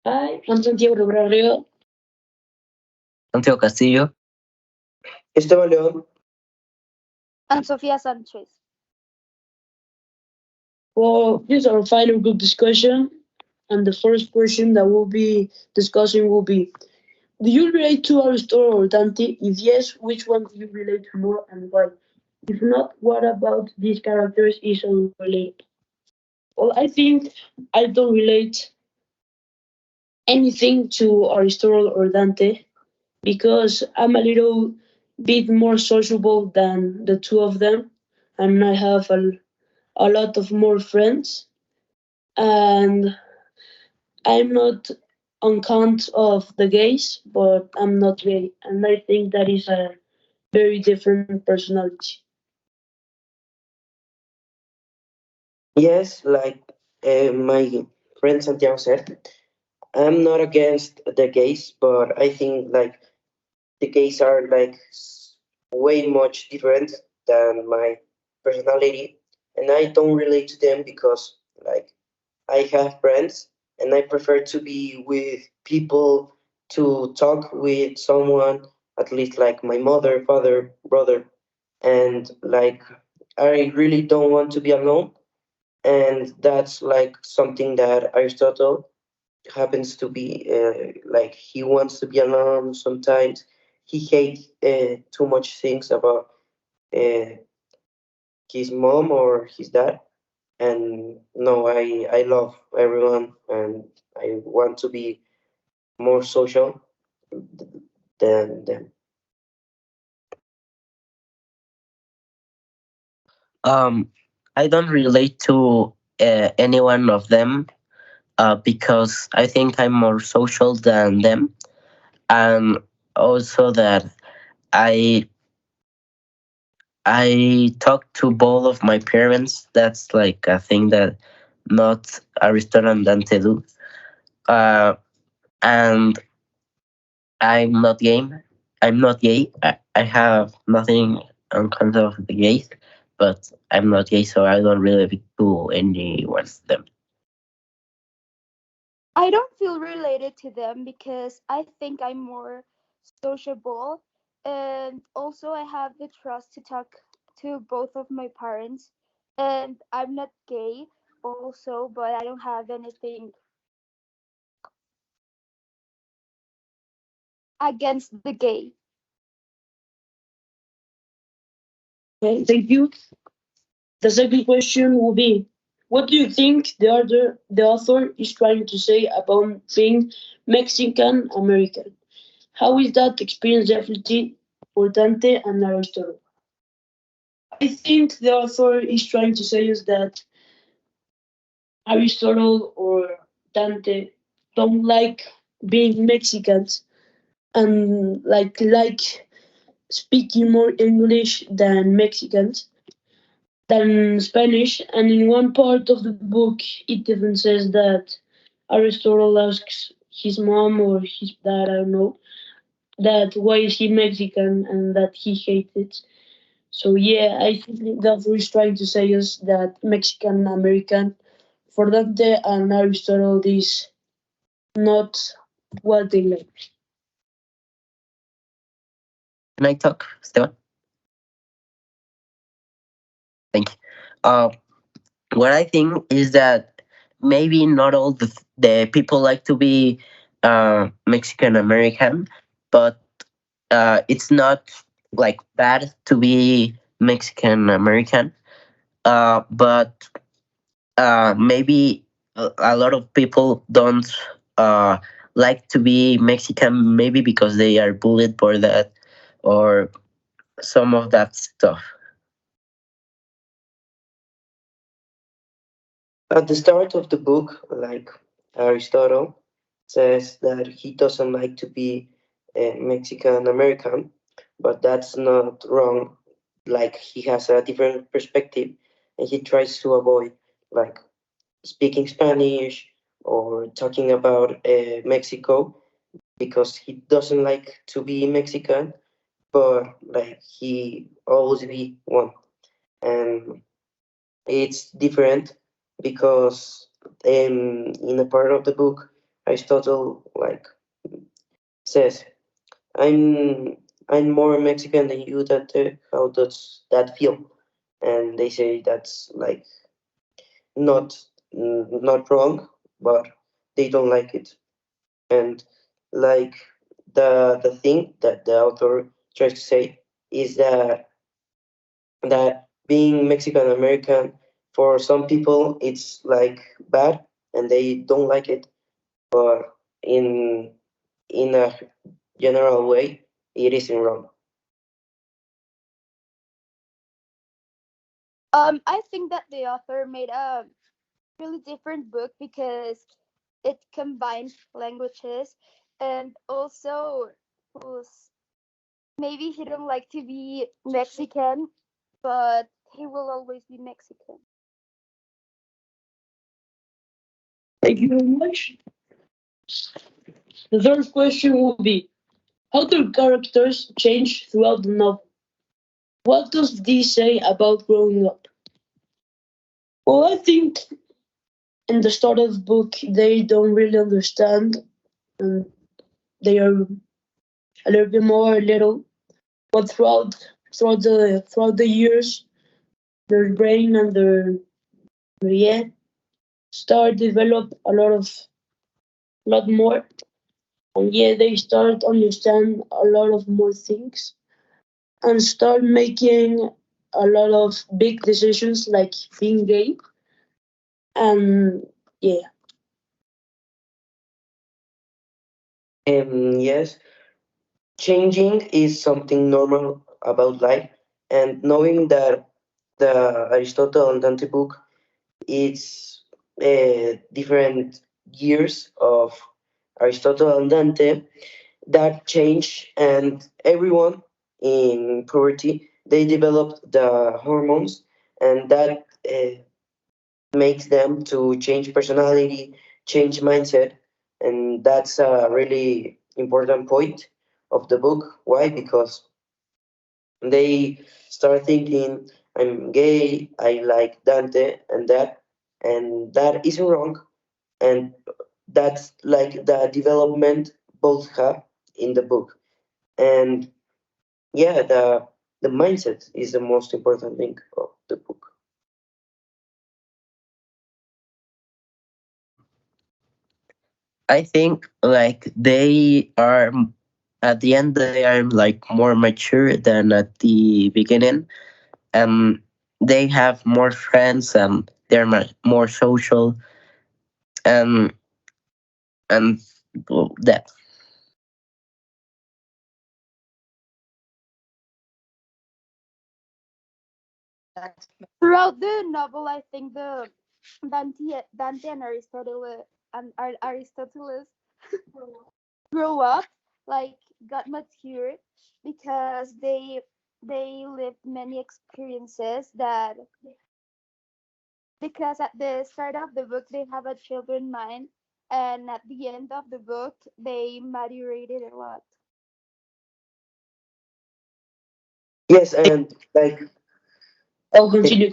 Hi, I'm Santiago Robrario. Santiago Castillo. Esteban León. And Sofia Sanchez. Well, this is our final group discussion, and the first question that we'll be discussing will be: do you relate to Aristotle or Dante? If yes, which one do you relate to more and why? If not, what about these characters is unrelated? Well, I think I don't relate anything to Aristotle or Dante because I'm a little bit more sociable than the two of them, and I have a lot of more friends. And I'm not on count of the gays, but I'm not gay, and I think that is a very different personality. Yes, like my friend Santiago said, I'm not against the gays, but I think like the gays are like way much different than my personality, and I don't relate to them because like I have friends and I prefer to be with people to talk with someone, at least like my mother, father, brother, and like I really don't want to be alone. And that's like something that Aristotle happens to be like he wants to be alone sometimes. He hates too much things about uh, his mom or his dad. And no, I love everyone and I want to be more social than them. Um, I don't relate to any one of them because I think I'm more social than them, and also that I I talk to both of my parents. That's like a thing that not Aristotle and Dante do. Uh, and I'm not gay. I'm not gay. I have nothing on contra of the gays, but I'm not gay, so I don't relate to anyone of them. I don't feel related to them because I think I'm more sociable, and also I have the trust to talk to both of my parents, and I'm not gay also, but I don't have anything against the gay. Okay, thank you. The second question will be: what do you think the author is trying to say about being Mexican American? How is that experience different for Dante and Aristotle? I think the author is trying to say is that Aristotle or Dante don't like being Mexicans and like speaking more English than Mexicans than Spanish. And in one part of the book, it even says that Aristotle asks his mom or his dad, I don't know, that why is he Mexican and that he hates it. So yeah, I think that he's trying to say is that Mexican American for Dante and Aristotle is not what they like. Can I talk, Esteban? Thank you. Uh, what I think is that maybe not all the people like to be Mexican American, but it's not like bad to be Mexican American. But maybe a lot of people don't uh, like to be Mexican, maybe because they are bullied for that or some of that stuff. At the start of the book, like Aristotle says that he doesn't like to be Mexican American, but that's not wrong. Like he has a different perspective and he tries to avoid like speaking Spanish or talking about Mexico because he doesn't like to be Mexican, but like he always be one. And it's different because in a part of the book, Aristotle like says, I'm more Mexican than you. That how does that feel? And they say that's like not not wrong, but they don't like it. And like the thing that the author tries to say is that being Mexican American for some people it's like bad and they don't like it, but in a general way it isn't wrong. I think that the author made a really different book because it combined languages and also was maybe he don't like to be Mexican, but he will always be Mexican. Thank you very much. The third question will be: how do characters change throughout the novel? What does this say about growing up? Well, I think in the start of the book they don't really understand, and they are a little bit more little. But throughout the years, their brain and their yeah start develop a lot more, and yeah, they start understand a lot of more things and start making a lot of big decisions like being gay and yeah. Yes, changing is something normal about life, and knowing that the Aristotle and Dante book it's different years of Aristotle and Dante that change, and everyone in puberty they developed the hormones, and that makes them to change personality, change mindset, and that's a really important point of the book. Why? Because they start thinking, I'm gay, I like Dante, and that isn't wrong, and that's like the development both have in the book. And yeah, the mindset is the most important thing of the book. I think like they are at the end they are like more mature than at the beginning, and they have more friends and they're more social, and and well, that. Throughout the novel, I think the Dante and Aristoteles grow up, like got mature because they lived many experiences that because at the start of the book they have a children mind and at the end of the book they maturated a lot. Yes, and like I'll the, continue.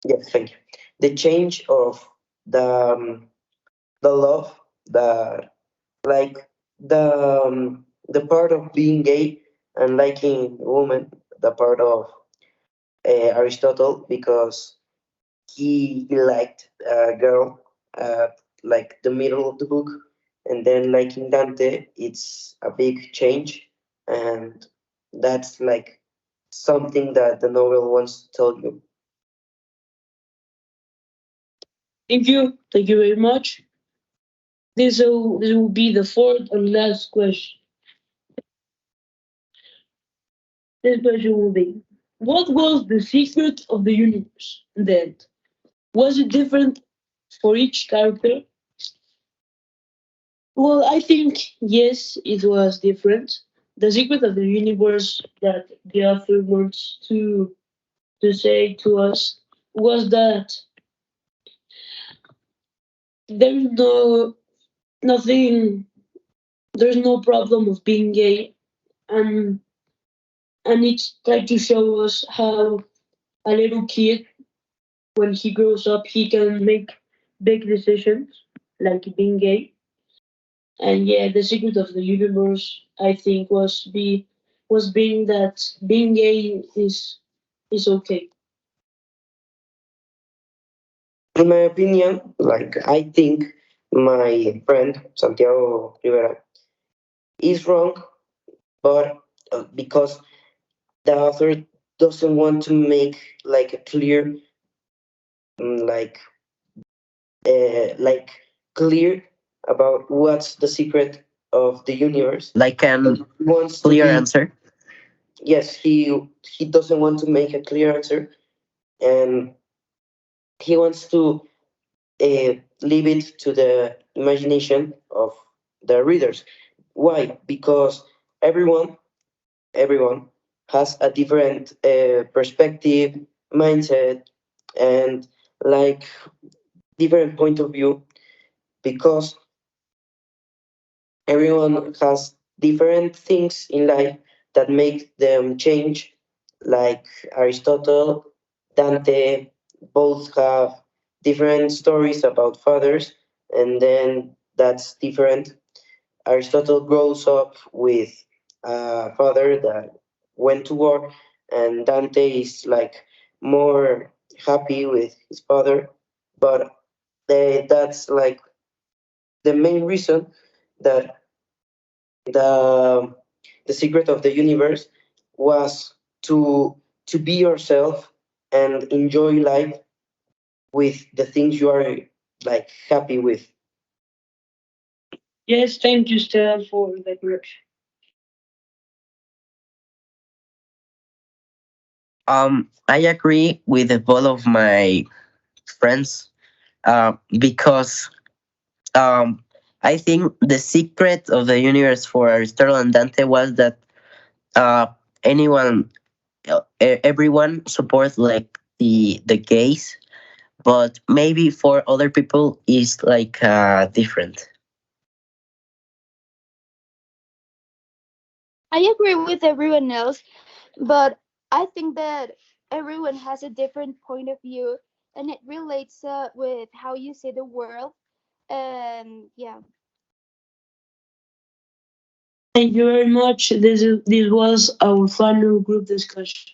yes, thank you. The change of the love, like the part of being gay and liking women, the part of Aristotle because he liked a girl at like the middle of the book, and then liking Dante, it's a big change, and that's like something that the novel wants to tell you. Thank you very much. This will be the fourth and last question. This question will be: what was the secret of the universe in the end? Was it different for each character? Well, I think yes, it was different. The secret of the universe that the author wants to say to us was that there's nothing there's no problem of being gay, and it's trying to show us how a little kid, when he grows up, he can make big decisions like being gay. And yeah, the secret of the universe, I think, was being that being gay is okay. In my opinion, like I think my friend Santiago Rivera is wrong, but because the author doesn't want to make like a clear, mm, like like clear about what's the secret of the universe. Like He an wants to clear be, answer. yes, he doesn't want to make a clear answer, and he wants to leave it to the imagination of the readers. Why? Because everyone everyone has a different perspective, mindset, and like different point of view, because everyone has different things in life that make them change. Like Aristotle, Dante, both have different stories about fathers, and then that's different. Aristotle grows up with a father that went to war, and Dante is like more happy with his father. But that's like the main reason that the the secret of the universe was to be yourself and enjoy life with the things you are like happy with. Yes, thank you, Stella, for the correction. I agree with both of my friends because I think the secret of the universe for Aristotle and Dante was that uh, anyone, everyone supports like the gays, but maybe for other people is like different. I agree with everyone else, but I think that everyone has a different point of view, and it relates with how you see the world. And yeah, Thank you very much. This was our final group discussion.